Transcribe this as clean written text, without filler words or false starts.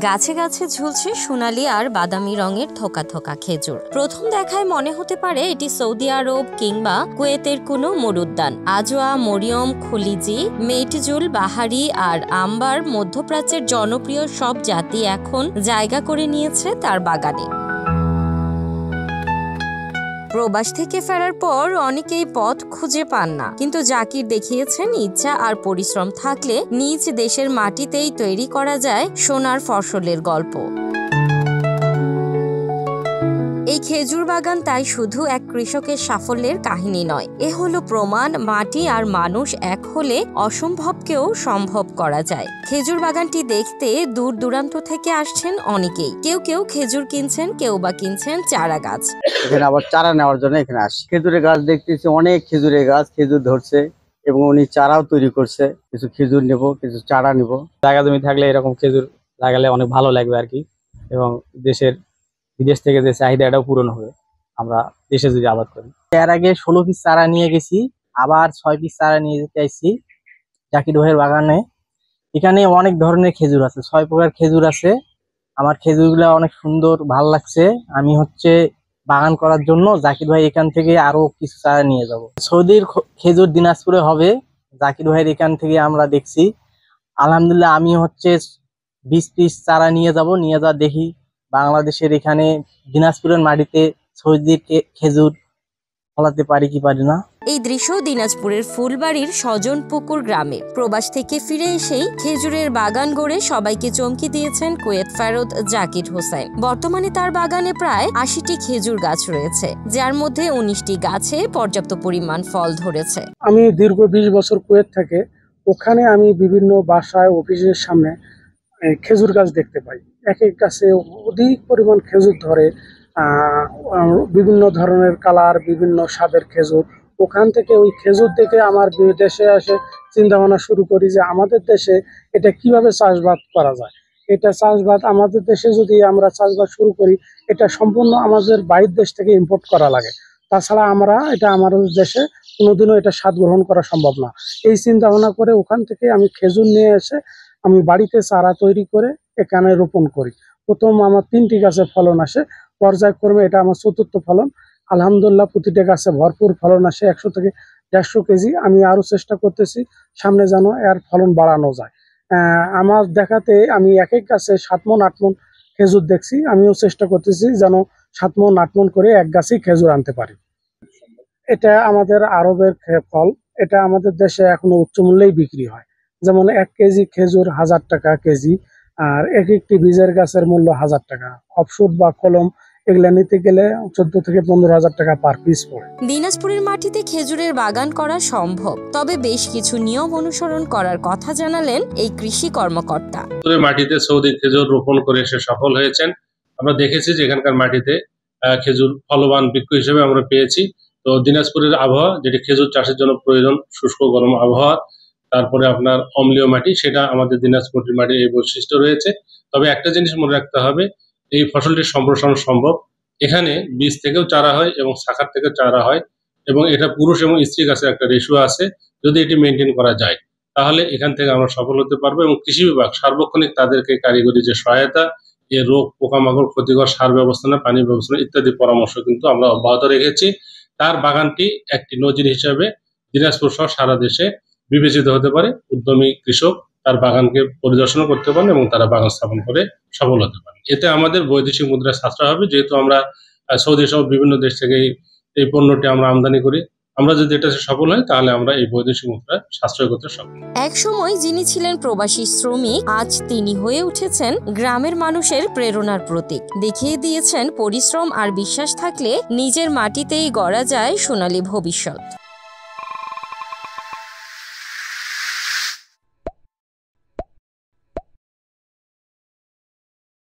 গাছে গাছে ঝুলছে সোনালী আর বাদামি রঙের থোকা থোকা খেজুর। প্রথম দেখায় মনে হতে পারে এটি সৌদি আরব কিংবা কুয়েতের কোনো মরুদ্যান। আজওয়া, মরিয়ম, খুলিজি, মেইটজুল, বাহারি আর আম্বার মধ্যপ্রাচ্যের জনপ্রিয় সব জাতি এখন জায়গা করে নিয়েছে তার বাগানে। প্রবাস থেকে ফেরার পর অনেকেই পথ খুঁজে পান না, কিন্তু জাকির দেখিয়েছেন ইচ্ছা আর পরিশ্রম থাকলে নিজ দেশের মাটিতেই তৈরি করা যায় সোনার ফসলের গল্প। এই খেজুর বাগান তাই শুধু এক কৃষকের সাফল্যের কাহিনী নয়, এ হলো প্রমাণ মাটি আর মানুষ এক হলে অসম্ভবকেও সম্ভব করা যায়। খেজুর বাগানটি দেখতে দূর দূরান্ত থেকে আসছেন অনেকেই। কেউ কেউ খেজুর কিনছেন, কেউ বা কিনছেন চারা গাছ। এখানে আবার চারা নেওয়ার জন্য এখানে আসি। খেজুরের গাছ দেখতেছি, অনেক খেজুরের গাছ, খেজুর ধরছে এবং উনি চারাও তৈরি করছে। কিছু খেজুর নেব, কিছু চারা নেব। জায়গা জমি থাকলে এরকম খেজুর লাগালে অনেক ভালো লাগবে আর কি, এবং বিদেশ থেকে যে চাহিদাটাও পূরণ হবে আমরা দেশে যদি আবাদ করি। এর আগে 16 পিস চারা নিয়ে গেছি, আবার 6 পিস চারা নিয়ে যেতে চাইছি জাকির ভাইয়ের বাগানে। এখানে অনেক ধরনের খেজুর আছে, 6 প্রকার খেজুর আছে। আমার খেজুরগুলো অনেক সুন্দর, ভাল লাগছে। আমি বাগান করার জন্য জাকির ভাই এখান থেকে আরো কিছু চারা নিয়ে যাব। সৌদির খেজুর দিনাজপুরে হবে, জাকির ভাইয়ের এখান থেকে আমরা দেখছি। আলহামদুলিল্লাহ আমি 20 পিস চারা নিয়ে যা দেখি বাংলাদেশের এখানে দিনাজপুরের মাটিতে সৌদির খেজুর ফলাতে পারি কি পারি না। এই দৃশ্য দিনাজপুরের ফুলবাড়ির সজনপুকুর গ্রামে। প্রবাস থেকে ফিরে এসেই খেজুরের বাগান গড়ে সবাইকে চমকে দিয়েছেন কুয়েত ফেরত জাকির হোসেন। বর্তমানে তার বাগানে প্রায় 80টি খেজুর গাছ রয়েছে, যার মধ্যে 19টি গাছে পর্যাপ্ত পরিমাণ ফল ধরেছে। আমি দীর্ঘ 20 বছর কুয়েত থেকে, ওখানে আমি বিভিন্ন বাসায় অফিসের সামনে খেজুর গাছ দেখতে পাই। এক এক গাছে অধিক পরিমাণ খেজুর ধরে, বিভিন্ন ধরনের কালার, বিভিন্ন স্বাদের খেজুর। ওখান থেকে ওই খেজুর দেখে আমার দেশে এসে চিন্তা ভাবনা শুরু করি যে আমাদের দেশে এটা কিভাবে চাষবাদ করা যায়। এটা চাষবাদ আমাদের দেশে যদি আমরা চাষবাদ শুরু করি, এটা সম্পূর্ণ আমাদের বাইরের দেশ থেকে ইম্পোর্ট করা লাগে। তাছাড়া এটা আমাদের দেশে কোনোদিনও এটা স্বাদ গ্রহণ করা সম্ভব না। এই চিন্তা ভাবনা করে ওখান থেকে আমি খেজুর নিয়ে এসে আমি বাড়িতে চারা তৈরি করে এখানে রোপণ করি। প্রথম আমার 3টি গাছে ফলন আসে, পর্যায়ক্রমে এটা আমার 4র্থ ফলন। আলহামদুলিল্লাহ প্রতিটা গাছে ভরপুর ফলন আসে, 100 থেকে 150 কেজি। আমি আরো চেষ্টা করতেছি সামনে যেন এর ফলন বাড়ানো যায়। আমার দেখাতে আমি এক এক গাছে 7 মণ 8 মণ খেজুর দেখছি। আমিও চেষ্টা করতেছি যেন 7 মণ 8 মণ করে এক গাছেই খেজুর আনতে পারি। এটা আমাদের আরবের ফল, এটা আমাদের দেশে এখনো উচ্চ মূল্যেই বিক্রি হয়। যেমন 1 কেজি খেজুর 1000 টাকা কেজি, আর এক একটি বীজের গাছের মূল্য 1000 টাকা। অফশুট বা কলম এগুলা নিতে গেলে 14 থেকে 15,000 টাকা পার পিস পড়ে। দিনাজপুরের মাটিতে খেজুরের বাগান করা সম্ভব, তবে বেশ কিছু নিয়ম অনুসরণ করার কথা জানালেন এই কৃষি কর্মকর্তা। মাটিতে সৌদি খেজুর রোপণ করে এসে সফল হয়েছেন। আমরা দেখেছি যে এখানকার মাটিতে খেজুর ফলবান বৃক্ষ হিসেবে আমরা পেয়েছি। তো দিনাজপুরের আবহাওয়া, যেটি খেজুর চাষের জন্য প্রয়োজন, শুষ্ক গরম আবহাওয়া, তারপরে আপনার অম্লীয় মাটি, সেটা আমাদের দিনাজপুরের মাটির এই বৈশিষ্ট্য রয়েছে। তবে একটা জিনিস মনে রাখতে হবে, এই ফসলটির সম্প্রসারণ সম্ভব। এখানে বীজ থেকেও চারা হয় এবং শাখার থেকেও চারা হয়, এবং এটা পুরুষ এবং স্ত্রী গাছের একটা রেশিও আছে। যদি এটি মেনটেন করা যায় তাহলে এখান থেকে আমরা সফল হতে পারবো। এবং কৃষি বিভাগ সার্বক্ষণিক তাদেরকে কারিগরি যে সহায়তা, এই রোগ পোকামাকড় ক্ষতিকর সার ব্যবস্থাপনা, পানি ব্যবস্থাপনা ইত্যাদি পরামর্শ কিন্তু আমরা অব্যাহত রেখেছি। তার বাগানটি একটি নজির হিসাবে দিনাজপুর সহ সারা দেশে বিবেচিত হতে পারে। উদ্যমী কৃষক তার বাগানকে পরিদর্শন করতে পারেন এবং তারা বাগান স্থাপন করে সফল হতে পারে। এতে আমাদের বৈদেশিক মুদ্রা সাশ্রয় হবে, যেহেতু আমরা সৌদি সহ বিভিন্ন দেশ থেকে এই পণ্যটি আমরা আমদানি করি। আমরা যদি এটা সফল হয় তাহলে আমরা এই বৈদেশিক মুদ্রা সাশ্রয় করতে সক্ষম। এক সময় যিনি ছিলেন প্রবাসী শ্রমিক, আজ তিনি হয়ে উঠেছেন গ্রামের মানুষের প্রেরণার প্রতীক। দেখিয়ে দিয়েছেন পরিশ্রম আর বিশ্বাস থাকলে নিজের মাটিতেই গড়া যায় সোনালী ভবিষ্যৎ।